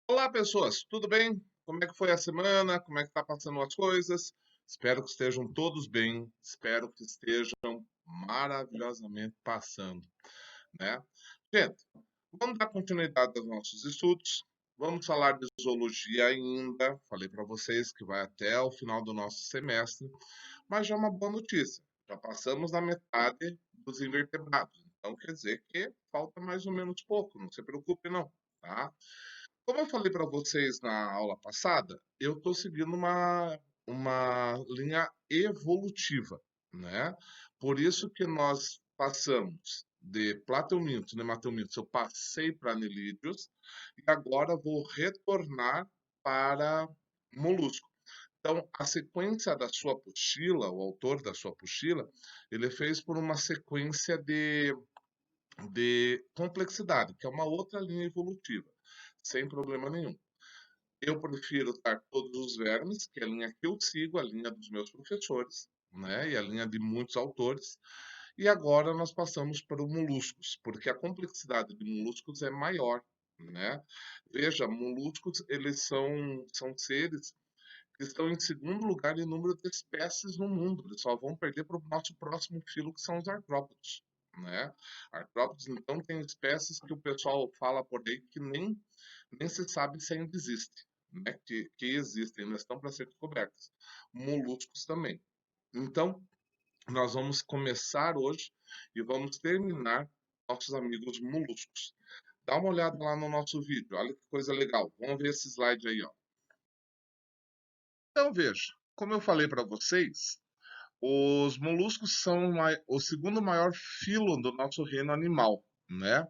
Olá, pessoas, tudo bem? Como é que foi a semana? Como é que tá passando as coisas? Espero que estejam todos bem, espero que estejam maravilhosamente passando, né? Gente, vamos dar continuidade aos nossos estudos. Vamos falar de zoologia ainda. Falei para vocês que vai até o final do nosso semestre, mas já é uma boa notícia. Já passamos da metade dos invertebrados. Então quer dizer que falta mais ou menos pouco, não se preocupe não, tá? Como eu falei para vocês na aula passada, eu estou seguindo uma linha evolutiva, né? Por isso que nós passamos de plateumintos, nematelmintos, eu passei para anelídeos e agora vou retornar para molusco. Então, a sequência da sua apostila, o autor da sua apostila, ele fez por uma sequência de complexidade, que é uma outra linha evolutiva, sem problema nenhum. Eu prefiro estar todos os vermes, que é a linha que eu sigo, a linha dos meus professores, né? E a linha de muitos autores. E agora nós passamos para os moluscos, porque a complexidade de moluscos é maior, né? Veja, moluscos, são seres que estão em segundo lugar em número de espécies no mundo. Eles só vão perder para o nosso próximo filo, que são os artrópodes, né? Artrópodes, então, tem espécies que o pessoal fala por aí que nem se sabe se ainda existe, né? Que existem, ainda estão para ser descobertas. Moluscos também. Então, nós vamos começar hoje e vamos terminar nossos amigos moluscos. Dá uma olhada lá no nosso vídeo, olha que coisa legal. Vamos ver esse slide aí, ó. Então, veja, como eu falei para vocês, os moluscos são o segundo maior filo do nosso reino animal, né?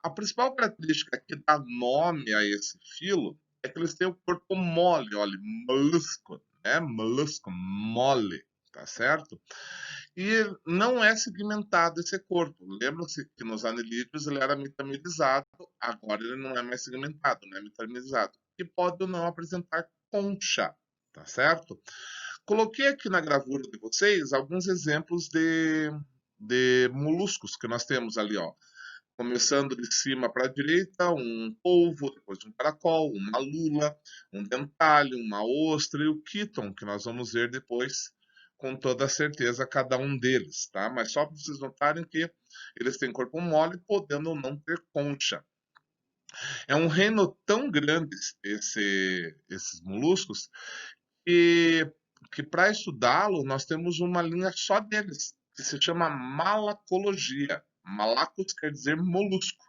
A principal característica que dá nome a esse filo é que eles têm o corpo mole, olha, molusco, né? Molusco, mole, tá certo? E não é segmentado esse corpo. Lembra-se que nos anelídeos ele era metamerizado, agora ele não é mais segmentado, né? Metamerizado. E pode ou não apresentar concha, tá certo? Coloquei aqui na gravura de vocês alguns exemplos de moluscos que nós temos ali, ó. Começando de cima para a direita, um polvo, depois um caracol, uma lula, um dentalho, uma ostra e o quíton, que nós vamos ver depois com toda certeza cada um deles, tá? Mas só para vocês notarem que eles têm corpo mole, podendo ou não ter concha. É um reino tão grande esses moluscos que, que para estudá-lo nós temos uma linha só deles, que se chama malacologia. Malacos quer dizer molusco,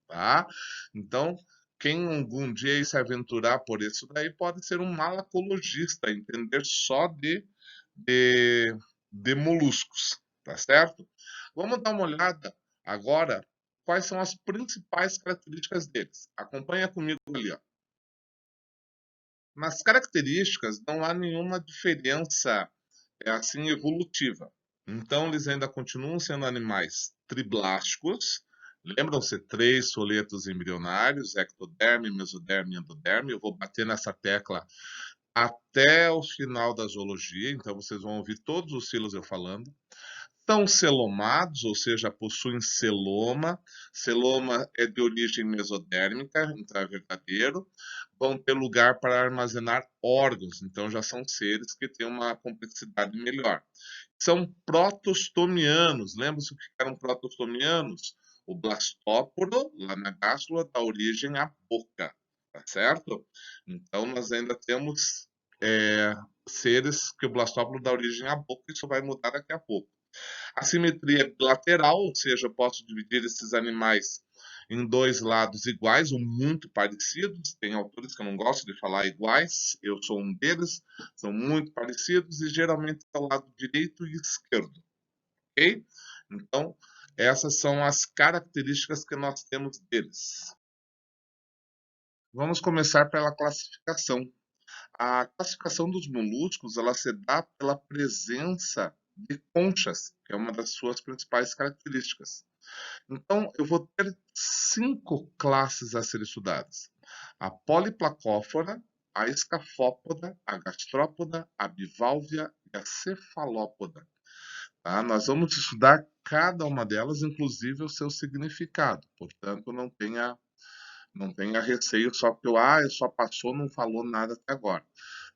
tá? Então, quem algum dia aí se aventurar por isso daí pode ser um malacologista, entender só de, de moluscos, tá certo? Vamos dar uma olhada agora quais são as principais características deles. Acompanha comigo ali, ó. Nas características não há nenhuma diferença assim evolutiva. Então eles ainda continuam sendo animais triblásticos. Lembram-se três soletos embrionários, ectoderme, mesoderme e endoderme. Eu vou bater nessa tecla até o final da zoologia, então vocês vão ouvir todos os silos eu falando. São celomados, ou seja, possuem celoma. Celoma é de origem mesodérmica, então é verdadeiro. Vão ter lugar para armazenar órgãos, então já são seres que têm uma complexidade melhor. São protostomianos. Lembra-se o que eram protostomianos? O blastóporo, lá na gástula, dá origem à boca, tá certo? Então nós ainda temos seres que o blastóporo dá origem à boca, isso vai mudar daqui a pouco. A simetria é bilateral, ou seja, eu posso dividir esses animais em dois lados iguais ou muito parecidos. Tem autores que eu não gosto de falar iguais, eu sou um deles, são muito parecidos e geralmente é o lado direito e esquerdo, ok? Então, essas são as características que nós temos deles. Vamos começar pela classificação. A classificação dos moluscos ela se dá pela presença de conchas, que é uma das suas principais características. Então, eu vou ter 5 classes a ser estudadas: a poliplacófora, a escafópoda, a gastrópoda, a biválvia e a cefalópoda. Tá? Nós vamos estudar cada uma delas, inclusive o seu significado. Portanto, não tenha Não tenha receio só porque só passou, não falou nada até agora.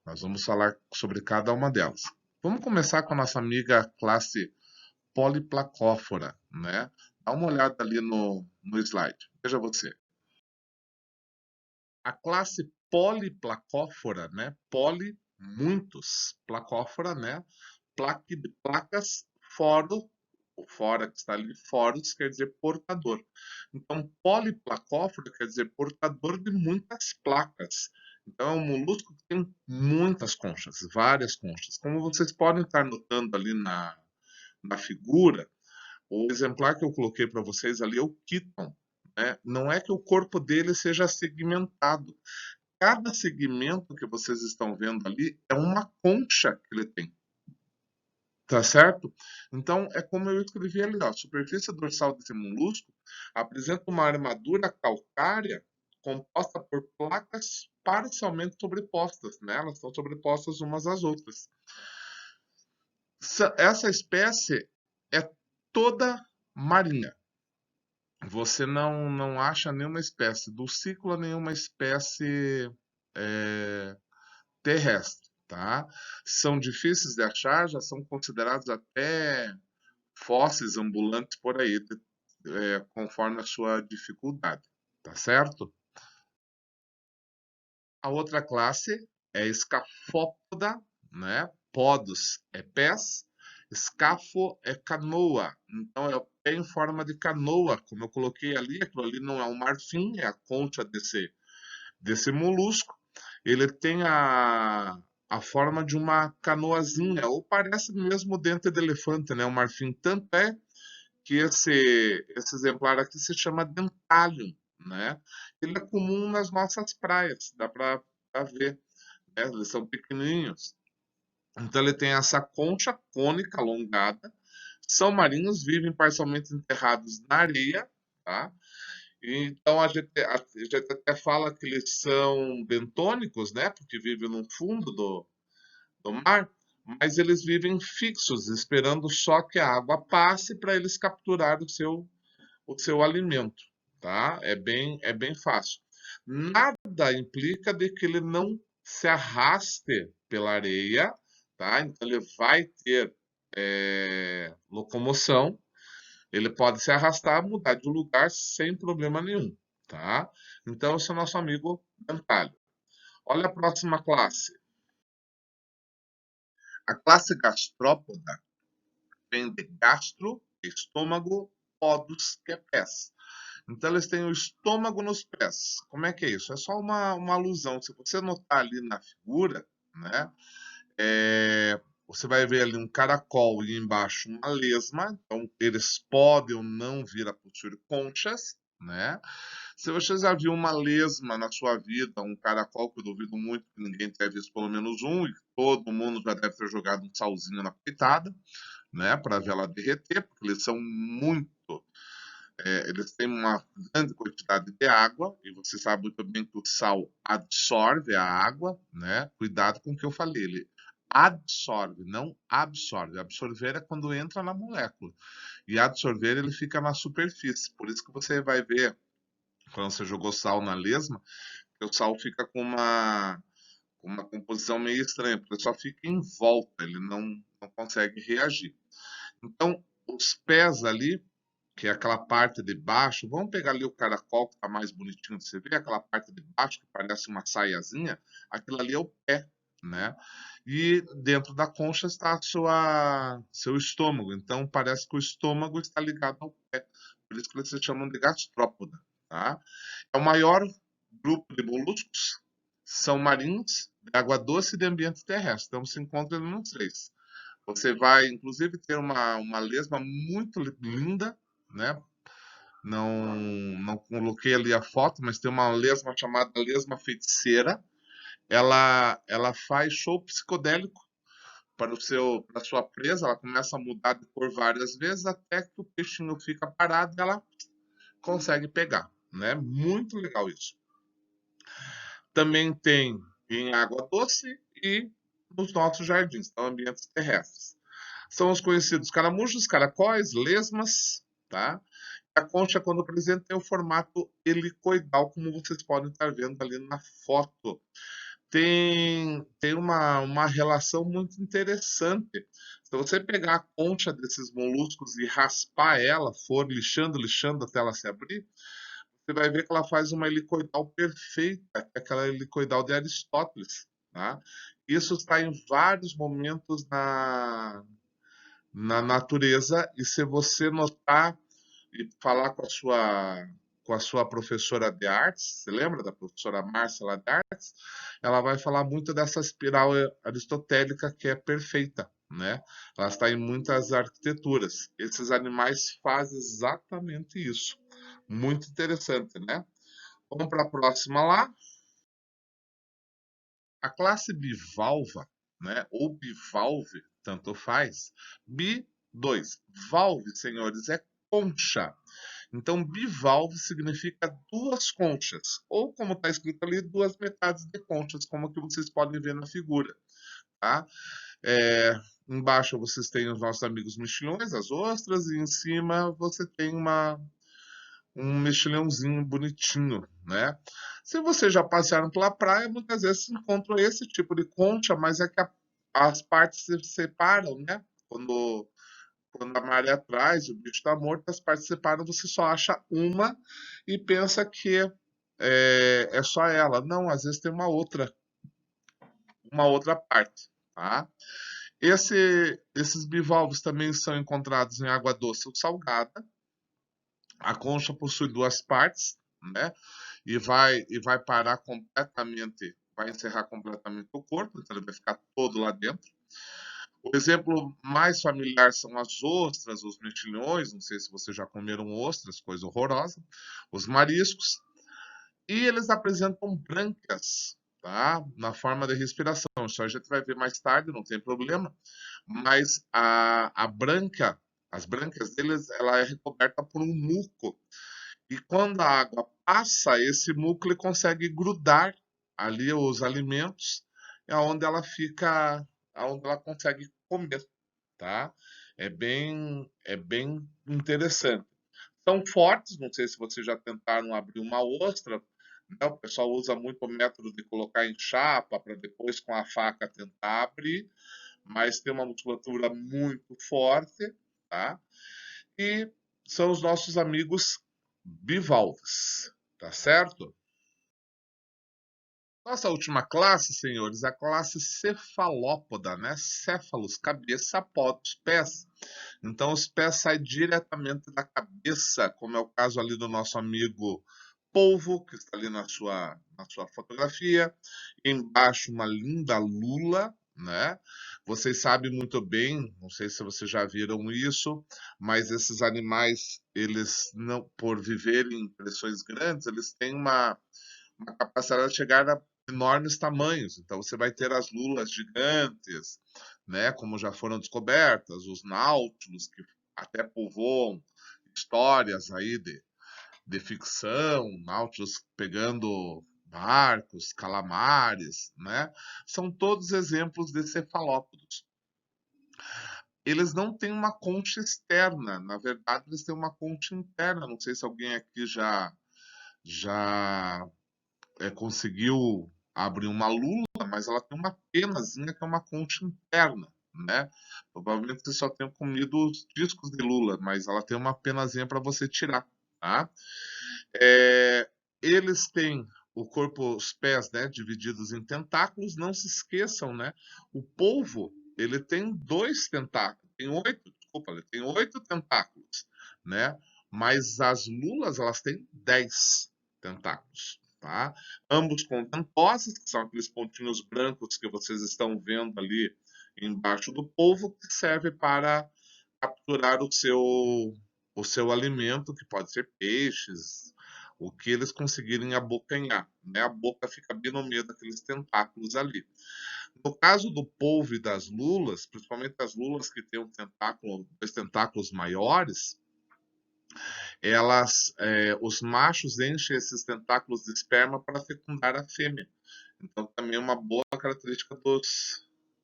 Nós vamos falar sobre cada uma delas. Vamos começar com a nossa amiga classe poliplacófora, né? Dá uma olhada ali no slide. Veja você. A classe poliplacófora, né? Poli, muitos, placófora, né? Placas, foro, o fora que está ali, foros quer dizer portador. Então, poliplacófora quer dizer portador de muitas placas. Então, é um molusco que tem muitas conchas, várias conchas. Como vocês podem estar notando ali na figura, o exemplar que eu coloquei para vocês ali é o Kiton, né? Não é que o corpo dele seja segmentado. Cada segmento que vocês estão vendo ali é uma concha que ele tem. Tá certo? Então, é como eu escrevi ali, ó, a superfície dorsal desse molusco apresenta uma armadura calcária composta por placas parcialmente sobrepostas, né? Elas estão sobrepostas umas às outras. Essa espécie é toda marinha. Você não acha nenhuma espécie do ciclo, nenhuma espécie terrestre, tá? São difíceis de achar, já são considerados até fósseis ambulantes por aí, conforme a sua dificuldade, tá certo? A outra classe é escafópoda, né? Podos é pés, escafo é canoa, então é o pé em forma de canoa, como eu coloquei ali, aquilo ali não é um marfim, é a concha desse molusco. Ele tem a forma de uma canoazinha, ou parece mesmo dente de elefante, né? O marfim tanto é que esse exemplar aqui se chama Dentalium, né? Ele é comum nas nossas praias, dá para ver, né? Eles são pequenininhos. Então ele tem essa concha cônica alongada. São marinhos, vivem parcialmente enterrados na areia, tá? Então a gente até fala que eles são bentônicos, né? Porque vivem no fundo do mar, mas eles vivem fixos, esperando só que a água passe para eles capturar o seu alimento, tá? É bem fácil. Nada implica de que ele não se arraste pela areia, tá? Então ele vai ter locomoção, ele pode se arrastar, mudar de lugar sem problema nenhum, tá? Então esse é o nosso amigo dentário. Olha a próxima classe. A classe gastrópoda vem de gastro, estômago, podos, que é pés. Então eles têm o estômago nos pés. Como é que é isso? É só uma alusão. Se você notar ali na figura, né, você vai ver ali um caracol e embaixo uma lesma. Então eles podem ou não vir a possuir conchas, né? Se você já viu uma lesma na sua vida, um caracol, que eu duvido muito que ninguém tenha visto pelo menos um, e todo mundo já deve ter jogado um salzinho na peitada, né, para ver ela derreter, porque eles são muito eles têm uma grande quantidade de água, e você sabe muito bem que o sal absorve a água, né? Cuidado com o que eu falei, ele absorve, não absorve. Absorver é quando entra na molécula. E absorver ele fica na superfície. Por isso que você vai ver, quando você jogou sal na lesma, que o sal fica com uma composição meio estranha, porque só fica em volta, ele não consegue reagir. Então, os pés ali, que é aquela parte de baixo, vamos pegar ali o caracol que está mais bonitinho de você ver, aquela parte de baixo que parece uma saiazinha, aquilo ali é o pé, né? E dentro da concha está seu estômago, então parece que o estômago está ligado ao pé, por isso que eles se chamam de gastrópoda, tá? É o maior grupo de moluscos, são marinhos, de água doce e de ambiente terrestre, então se encontra nos três. Você vai, inclusive, ter uma lesma muito linda, né? Não coloquei ali a foto, mas tem uma lesma chamada lesma feiticeira. Ela faz show psicodélico para a sua presa. Ela começa a mudar de cor várias vezes até que o peixinho fica parado e ela consegue pegar, né? Muito legal isso. Também tem em água doce e nos nossos jardins, então ambientes terrestres. São os conhecidos caramujos, caracóis, lesmas, tá? A concha, quando presente, tem o formato helicoidal, como vocês podem estar vendo ali na foto. Tem uma relação muito interessante. Se você pegar a concha desses moluscos e raspar ela, for lixando, lixando até ela se abrir, você vai ver que ela faz uma helicoidal perfeita, que é aquela helicoidal de Aristóteles, tá? Isso está em vários momentos na natureza, e se você notar e falar com a sua professora de artes, você lembra da professora Márcia de artes? Ela vai falar muito dessa espiral aristotélica que é perfeita, né? Ela está em muitas arquiteturas. Esses animais fazem exatamente isso. Muito interessante, né? Vamos para a próxima lá. A classe bivalva, né, ou bivalve, tanto faz. Bi, dois. Valve, senhores, é concha. Então, bivalve significa duas conchas, ou como está escrito ali, duas metades de conchas, como que vocês podem ver na figura, tá? Embaixo vocês têm os nossos amigos mexilhões, as ostras, e em cima você tem um mexilhãozinho bonitinho, né? Se vocês já passaram pela praia, muitas vezes encontram esse tipo de concha, mas é que as partes se separam, né? Quando a maré traz, o bicho está morto, as partes se separam, você só acha uma e pensa que é só ela. Não, às vezes tem uma outra parte, tá? Esses bivalves também são encontrados em água doce ou salgada. A concha possui duas partes, né? E vai parar completamente, vai encerrar completamente o corpo, então ele vai ficar todo lá dentro. O exemplo mais familiar são as ostras, os mexilhões, não sei se vocês já comeram ostras, coisa horrorosa, os mariscos, e eles apresentam brancas, tá? Na forma de respiração. Isso a gente vai ver mais tarde, não tem problema, mas a branca, as brancas deles, ela é recoberta por um muco. E quando a água passa, esse muco ele consegue grudar ali os alimentos, é onde ela fica, onde ela consegue comer, tá? É bem interessante. São fortes, não sei se vocês já tentaram abrir uma ostra, né? O pessoal usa muito o método de colocar em chapa para depois com a faca tentar abrir, mas tem uma musculatura muito forte, tá? E são os nossos amigos bivalves, tá certo? Nossa última classe, senhores, é a classe cefalópoda, né? Céfalos, cabeça, podos, pés. Então, os pés saem diretamente da cabeça, como é o caso ali do nosso amigo polvo, que está ali na sua fotografia. Embaixo, uma linda lula, né? Vocês sabem muito bem, não sei se vocês já viram isso, mas esses animais, eles não, por viverem em pressões grandes, eles têm uma capacidade de chegar a enormes tamanhos. Então você vai ter as lulas gigantes, né, como já foram descobertas, os náutilos que até povoam histórias aí de ficção, náutilos pegando barcos, calamares, né? São todos exemplos de cefalópodos. Eles não têm uma concha externa, na verdade eles têm uma concha interna. Não sei se alguém aqui já conseguiu abrir uma lula, mas ela tem uma penazinha que é uma concha interna, né? Provavelmente você só tem comido os discos de lula, mas ela tem uma penazinha para você tirar, tá? Eles têm o corpo, os pés, né, divididos em tentáculos. Não se esqueçam, né? O polvo, ele tem dois tentáculos, tem oito, desculpa, ele tem 8 tentáculos, né? Mas as lulas, elas têm 10 tentáculos, tá? Ambos com ventosas, que são aqueles pontinhos brancos que vocês estão vendo ali embaixo do polvo, que serve para capturar o seu alimento, que pode ser peixes, o que eles conseguirem abocanhar, né? A boca fica bem no meio daqueles tentáculos ali. No caso do polvo e das lulas, principalmente as lulas que têm dois tentáculos maiores, os machos enchem esses tentáculos de esperma para fecundar a fêmea. Então também é uma boa característica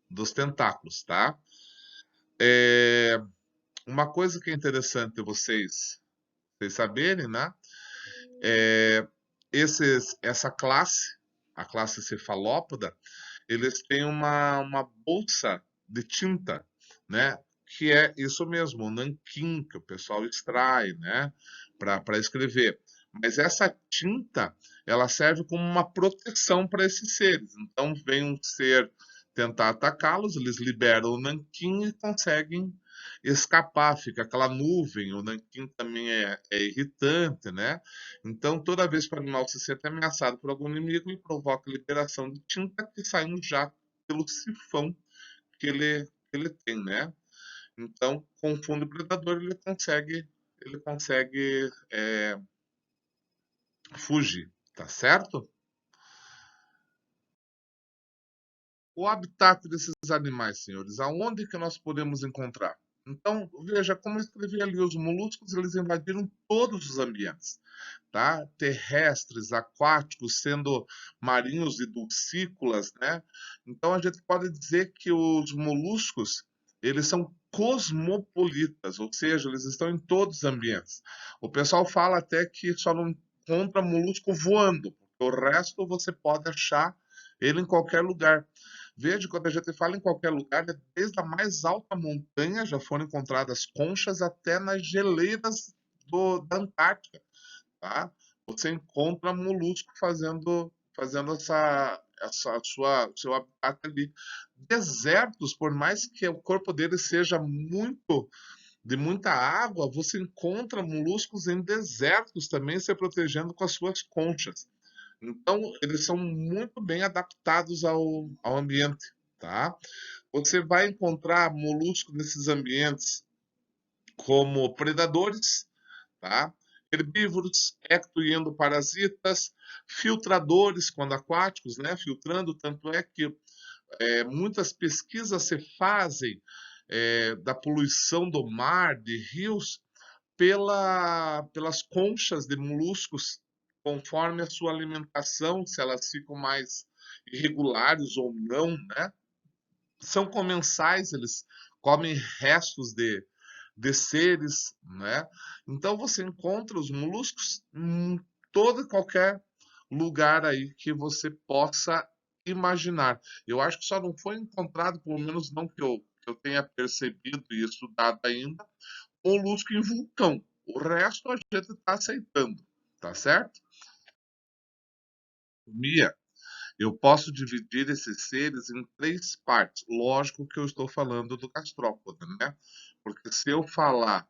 dos tentáculos, tá? Uma coisa que é interessante vocês vocês saberem, né? Essa classe, a classe cefalópoda, eles têm uma bolsa de tinta, né? Que é isso mesmo, o nanquim que o pessoal extrai, né? Para escrever. Mas essa tinta, ela serve como uma proteção para esses seres. Então, vem um ser tentar atacá-los, eles liberam o nanquim e conseguem escapar, fica aquela nuvem. O nanquim também é irritante, né? Então, toda vez que o animal se sente ameaçado por algum inimigo, ele provoca liberação de tinta que sai um jato pelo sifão que ele tem, né? Então, confunde o predador, ele consegue fugir, tá certo? O habitat desses animais, senhores, aonde que nós podemos encontrar? Então, veja, como eu escrevi ali, os moluscos, eles invadiram todos os ambientes, tá? Terrestres, aquáticos, sendo marinhos e dulcícolas, né? Então, a gente pode dizer que os moluscos, eles são cosmopolitas, ou seja, eles estão em todos os ambientes. O pessoal fala até que só não encontra molusco voando, porque o resto você pode achar ele em qualquer lugar. Veja, quando a gente fala em qualquer lugar, desde a mais alta montanha já foram encontradas conchas até nas geleiras da Antártica, tá? Você encontra molusco fazendo seu habitat ali. Desertos, por mais que o corpo deles seja de muita água, você encontra moluscos em desertos também se protegendo com as suas conchas. Então, eles são muito bem adaptados ao ambiente, tá? Você vai encontrar moluscos nesses ambientes como predadores, tá? Herbívoros, ecto e endoparasitas, filtradores quando aquáticos, né? Filtrando, tanto é que muitas pesquisas se fazem da poluição do mar, de rios, pelas conchas de moluscos, conforme a sua alimentação, se elas ficam mais irregulares ou não, né? São comensais, eles comem restos de seres, né? Então você encontra os moluscos em todo e qualquer lugar aí que você possa imaginar. Eu acho que só não foi encontrado, pelo menos não que eu tenha percebido e estudado ainda, molusco em vulcão. O resto a gente está aceitando, tá certo? Mia, eu posso dividir esses seres em três partes. Lógico que eu estou falando do gastrópoda, né? Porque se eu falar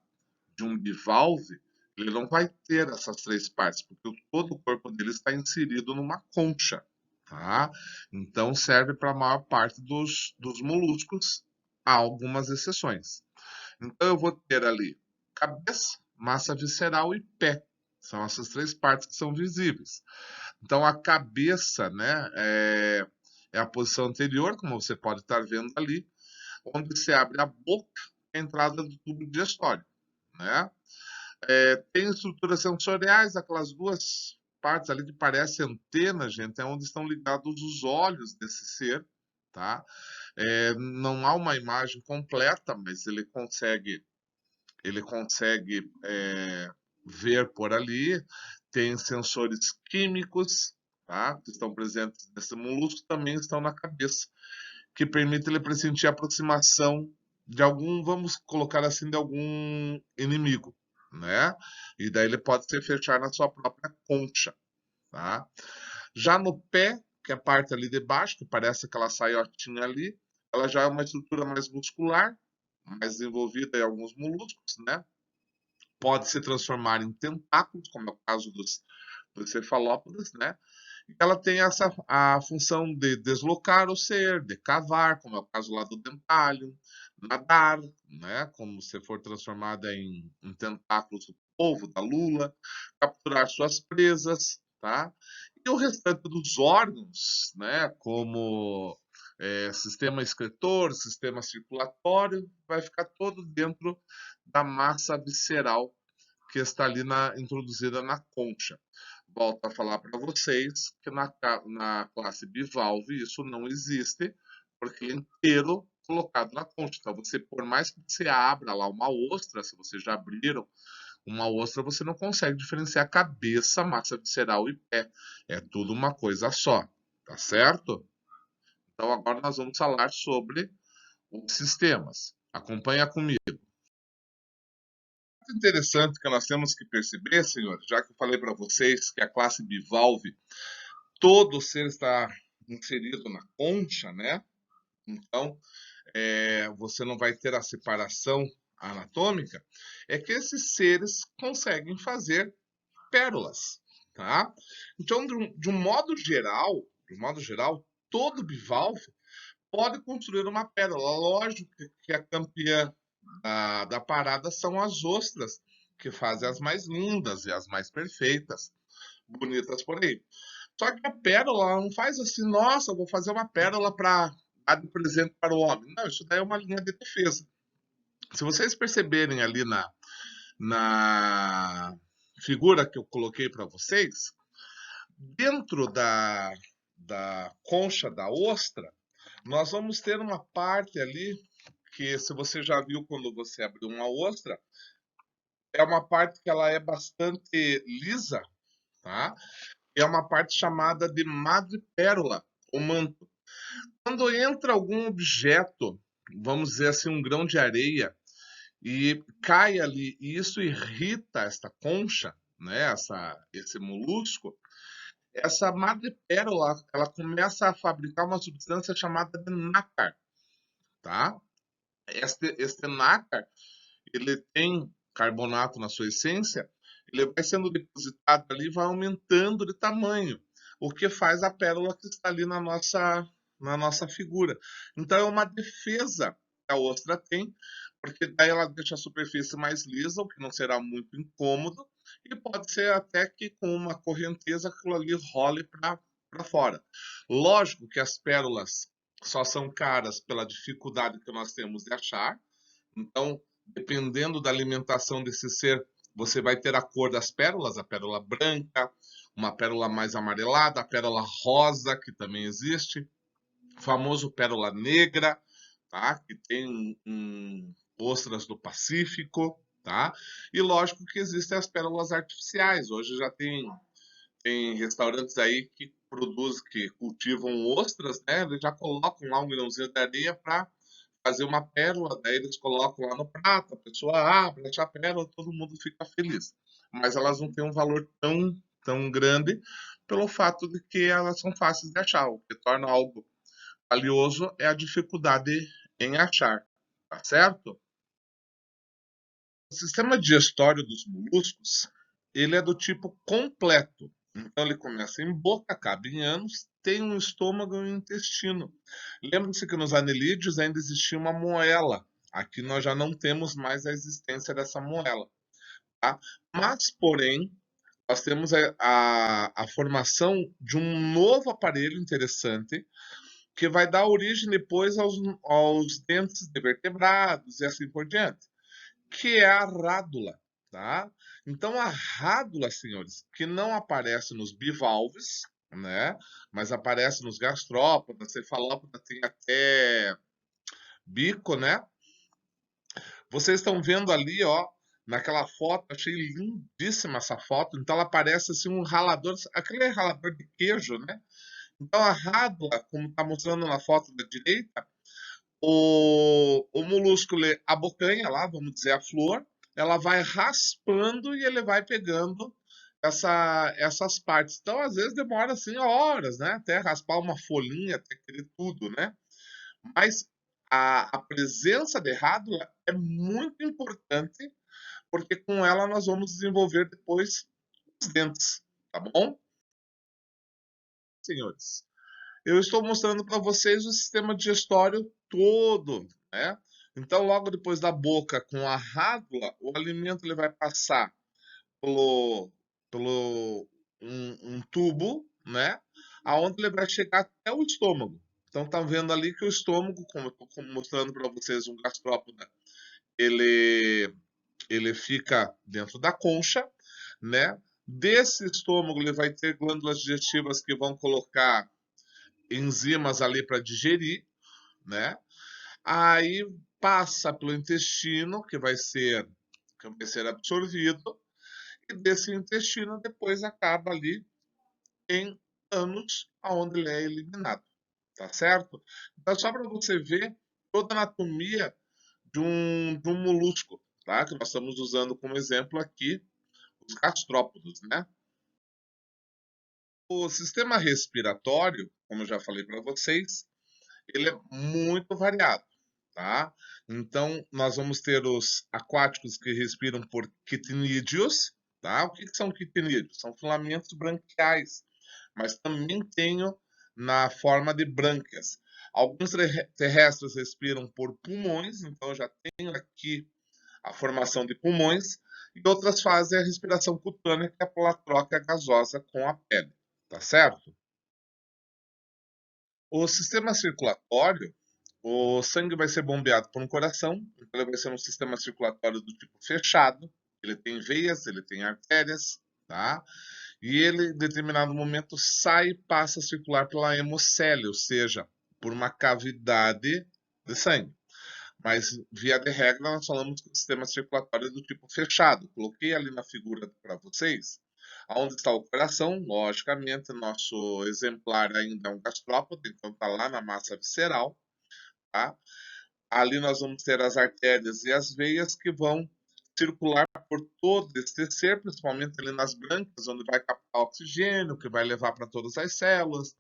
de um bivalve, ele não vai ter essas três partes, porque todo o corpo dele está inserido numa concha, tá? Então serve para a maior parte dos moluscos, há algumas exceções. Então eu vou ter ali cabeça, massa visceral e pé. São essas três partes que são visíveis. Então a cabeça, né, é a posição anterior, como você pode estar vendo ali, onde se abre a boca, a entrada do tubo digestório, né? Tem estruturas sensoriais, aquelas duas partes ali que parecem antenas, gente, é onde estão ligados os olhos desse ser, tá? Não há uma imagem completa, mas ele consegue ver por ali. Tem sensores químicos, tá? Que estão presentes nesse molusco, também estão na cabeça, que permite ele pressentir a aproximação de algum, vamos colocar assim, de algum inimigo, né? E daí ele pode se fechar na sua própria concha, tá? Já no pé, que é a parte ali de baixo, que parece aquela saiotinha ali, ela já é uma estrutura mais muscular, mais desenvolvida em alguns moluscos, né? Pode se transformar em tentáculos, como é o caso dos cefalópodes, né? E ela tem a função de deslocar o ser, de cavar, como é o caso lá do dentário, nadar, né? Como se for transformada em tentáculos do polvo, da lula, capturar suas presas, tá? E o restante dos órgãos, né? Como sistema excretor, sistema circulatório, vai ficar todo dentro da massa visceral que está ali introduzida na concha. Volto a falar para vocês que na classe bivalve isso não existe, porque ele é inteiro colocado na concha. Então, por mais que você abra lá uma ostra, se vocês já abriram Uma ostra você não consegue diferenciar cabeça, massa visceral e pé. É tudo uma coisa só, tá certo? Então agora nós vamos falar sobre os sistemas. Acompanha comigo. Muito interessante que nós temos que perceber, senhores, já que eu falei para vocês que a classe bivalve, todo ser está inserido na concha, né? Então, você não vai ter a separação anatômica, é que esses seres conseguem fazer pérolas, tá? Então, de um modo geral, todo bivalve pode construir uma pérola. Lógico que a campeã da parada são as ostras, que fazem as mais lindas e as mais perfeitas, bonitas por aí. Só que a pérola ela não faz assim, nossa, vou fazer uma pérola para dar de presente para o homem. Não, isso daí é uma linha de defesa. Se vocês perceberem ali na figura que eu coloquei para vocês, dentro da concha da ostra, nós vamos ter uma parte ali que, se você já viu quando você abriu uma ostra, é uma parte que ela é bastante lisa, tá? É uma parte chamada de madrepérola, o manto. Quando entra algum objeto, vamos dizer assim, um grão de areia, e cai ali, e isso irrita esta concha, né, esse molusco, essa madrepérola, ela começa a fabricar uma substância chamada de nácar, tá? Este nácar, ele tem carbonato na sua essência, ele vai sendo depositado ali e vai aumentando de tamanho, o que faz a pérola que está ali na nossa figura. Então é uma defesa que a ostra tem, porque daí ela deixa a superfície mais lisa, o que não será muito incômodo, e pode ser até que com uma correnteza aquilo ali role para fora. Lógico que as pérolas só são caras pela dificuldade que nós temos de achar, então, dependendo da alimentação desse ser, você vai ter a cor das pérolas, a pérola branca, uma pérola mais amarelada, a pérola rosa, que também existe, o famoso pérola negra, tá? Que tem ostras do Pacífico, tá? E lógico que existem as pérolas artificiais. Hoje já tem restaurantes aí que produzem, que cultivam ostras, né? Eles já colocam lá um grãozinho de areia para fazer uma pérola, daí eles colocam lá no prato, a pessoa abre, acha a pérola, todo mundo fica feliz. Mas elas não têm um valor tão grande pelo fato de que elas são fáceis de achar. O que torna algo valioso é a dificuldade em achar, tá certo? O sistema digestório dos moluscos, ele é do tipo completo. Então ele começa em boca, acaba em ânus, tem um estômago e um intestino. Lembre-se que nos anelídeos ainda existia uma moela. Aqui nós já não temos mais a existência dessa moela, tá? Mas, porém, nós temos a formação de um novo aparelho interessante que vai dar origem depois aos dentes de vertebrados e assim por diante, que é a rádula, tá? Então a rádula, senhores, que não aparece nos bivalves, né? Mas aparece nos gastrópodas, cefalópoda tem até bico, né? Vocês estão vendo ali, ó, naquela foto, achei lindíssima essa foto. Então ela parece assim um ralador, aquele ralador de queijo, né? Então a rádula, como está mostrando na foto da direita, o molúsculo abocanha lá, vamos dizer, a flor, ela vai raspando e ele vai pegando essas partes. Então, às vezes, demora assim horas, né? Até raspar uma folhinha, até querer tudo, né? Mas a presença de rádula é muito importante, porque com ela nós vamos desenvolver depois os dentes, tá bom? Senhores, eu estou mostrando para vocês o sistema digestório todo, né? Então, logo depois da boca, com a rádula, o alimento ele vai passar pelo, pelo um tubo, né? Aonde ele vai chegar até o estômago. Então, tá vendo ali que o estômago, como eu estou mostrando para vocês, um gastrópoda, ele, ele fica dentro da concha, né? Desse estômago, ele vai ter glândulas digestivas que vão colocar enzimas ali para digerir, né? Aí passa pelo intestino, que vai ser que vai ser absorvido, e desse intestino depois acaba ali em ânus, aonde ele é eliminado, tá certo? Então, só para você ver toda a anatomia de um molusco, tá? Que nós estamos usando como exemplo aqui os gastrópodos, né? O sistema respiratório, como eu já falei para vocês, ele é muito variado, tá? Então, nós vamos ter os aquáticos que respiram por quitinídeos, tá? O que são quitinídeos? São filamentos branquiais, mas também tenho na forma de brânquias. Alguns terrestres respiram por pulmões, então já tenho aqui a formação de pulmões, e outras fazem a respiração cutânea, que é pela troca gasosa com a pele, tá certo? O sistema circulatório, o sangue vai ser bombeado por um coração, então ele vai ser um sistema circulatório do tipo fechado, ele tem veias, ele tem artérias, tá? E ele, em determinado momento, sai e passa a circular pela hemocele, ou seja, por uma cavidade de sangue. Mas, via de regra, nós falamos que o sistema circulatório é do tipo fechado. Coloquei ali na figura para vocês. Onde está o coração? Logicamente, nosso exemplar ainda é um gastrópodo, então está lá na massa visceral. Tá? Ali nós vamos ter as artérias e as veias que vão circular por todo esse ser, principalmente ali nas brânquias, onde vai captar oxigênio, que vai levar para todas as células.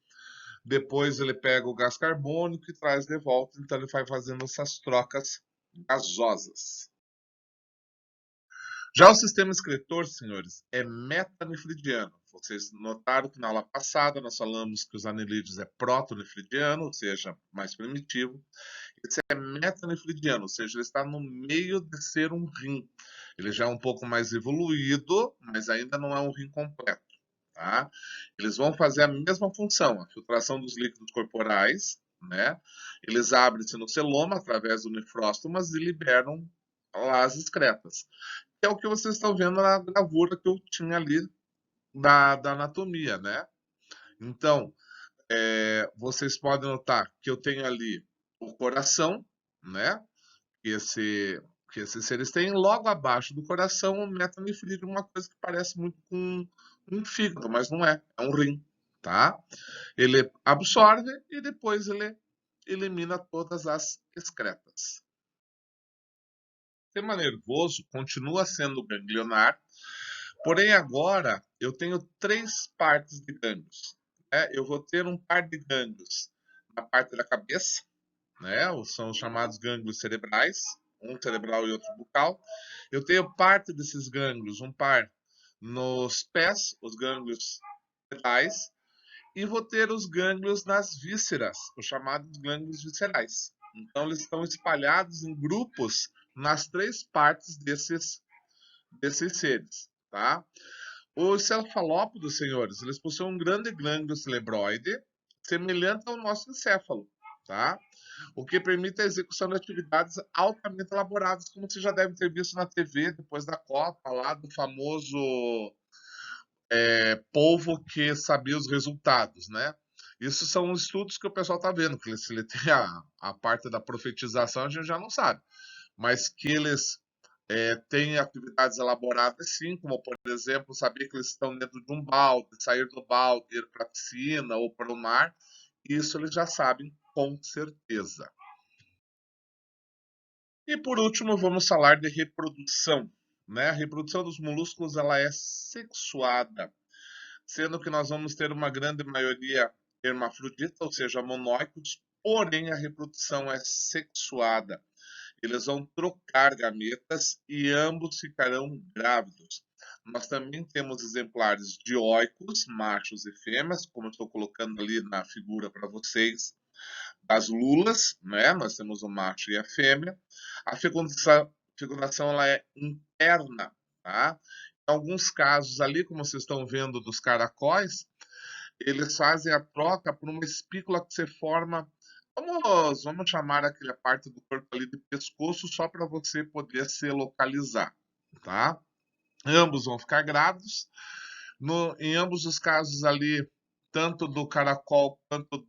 Depois ele pega o gás carbônico e traz de volta, então ele vai fazendo essas trocas gasosas. Já o sistema excretor, senhores, é metanefridiano. Vocês notaram que na aula passada nós falamos que os anelídeos é protonefridiano, ou seja, mais primitivo. Esse é metanefridiano, ou seja, ele está no meio de ser um rim. Ele já é um pouco mais evoluído, mas ainda não é um rim completo. Tá? Eles vão fazer a mesma função, a filtração dos líquidos corporais, né? Eles abrem-se no celoma através do nefróstomas e liberam as excretas. É o que vocês estão vendo na gravura que eu tinha ali da anatomia, né? Então, vocês podem notar que eu tenho ali o coração, né? Que, esse, que esses seres têm. Logo abaixo do coração, o metanefrite, uma coisa que parece muito com um fígado, mas não é. É um rim, tá? Ele absorve e depois ele elimina todas as excretas. O sistema nervoso continua sendo ganglionar, porém agora eu tenho três partes de gânglios. Né? Eu vou ter um par de gânglios na parte da cabeça, né? São os chamados gânglios cerebrais, um cerebral e outro bucal. Eu tenho parte desses gânglios, um par nos pés, os gânglios fetais, e vou ter os gânglios nas vísceras, os chamados gânglios viscerais. Então, eles estão espalhados em grupos nas três partes desses seres, tá? Os cefalópodos, senhores, eles possuem um grande glândula celebroide, semelhante ao nosso encéfalo, tá? O que permite a execução de atividades altamente elaboradas, como você já deve ter visto na TV depois da Copa, lá do famoso polvo que sabia os resultados, né? Isso são estudos que o pessoal está vendo, que se ele tem a parte da profetização, a gente já não sabe, mas que eles têm atividades elaboradas sim, como por exemplo, saber que eles estão dentro de um balde, sair do balde, ir para a piscina ou para o mar, isso eles já sabem com certeza. E por último, vamos falar de reprodução. Né? A reprodução dos molúsculos ela é sexuada, sendo que nós vamos ter uma grande maioria hermafrodita, ou seja, monóicos, porém a reprodução é sexuada. Eles vão trocar gametas e ambos ficarão grávidos. Nós também temos exemplares dioicos, machos e fêmeas, como eu estou colocando ali na figura para vocês, das lulas, né? Nós temos o macho e a fêmea. A fecundação ela é interna, tá? Em alguns casos ali, como vocês estão vendo dos caracóis, eles fazem a troca por uma espícula que se forma. Vamos chamar aquela parte do corpo ali de pescoço só para você poder se localizar, tá? Ambos vão ficar grávidos. Em ambos os casos ali, tanto do caracol quanto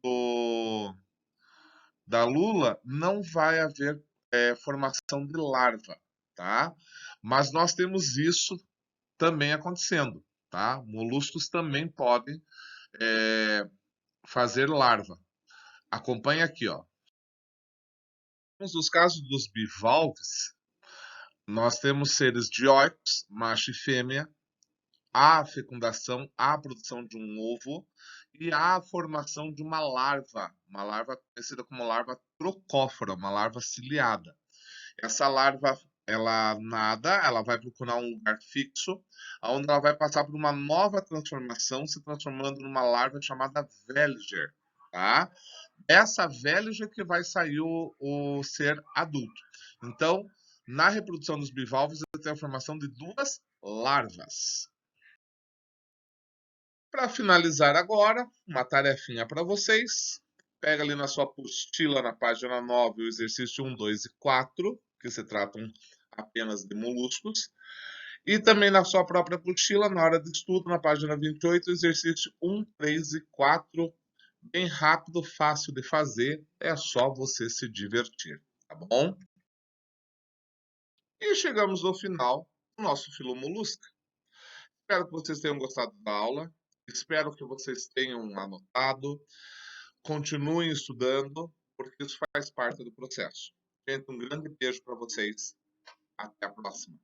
da lula, não vai haver formação de larva, tá? Mas nós temos isso também acontecendo, tá? Moluscos também podem fazer larva. Acompanhe aqui, ó. Nos casos dos bivalves, nós temos seres dioicos, macho e fêmea, há a fecundação, há a produção de um ovo e há a formação de uma larva conhecida como larva trocófora, uma larva ciliada. Essa larva, ela nada, ela vai procurar um lugar fixo, onde ela vai passar por uma nova transformação, se transformando numa larva chamada Veliger, tá? Essa Veliger que vai sair o ser adulto. Então, na reprodução dos bivalves, tem a formação de duas larvas. Para finalizar agora, uma tarefinha para vocês. Pega ali na sua apostila, na página 9, o exercício 1, 2 e 4, que se tratam apenas de moluscos. E também na sua própria apostila, na hora de estudo, na página 28, o exercício 1, 3 e 4. Bem rápido, fácil de fazer, é só você se divertir, tá bom? E chegamos ao final do nosso Filomolusca. Espero que vocês tenham gostado da aula. Espero que vocês tenham anotado. Continuem estudando, porque isso faz parte do processo. Gente, um grande beijo para vocês. Até a próxima.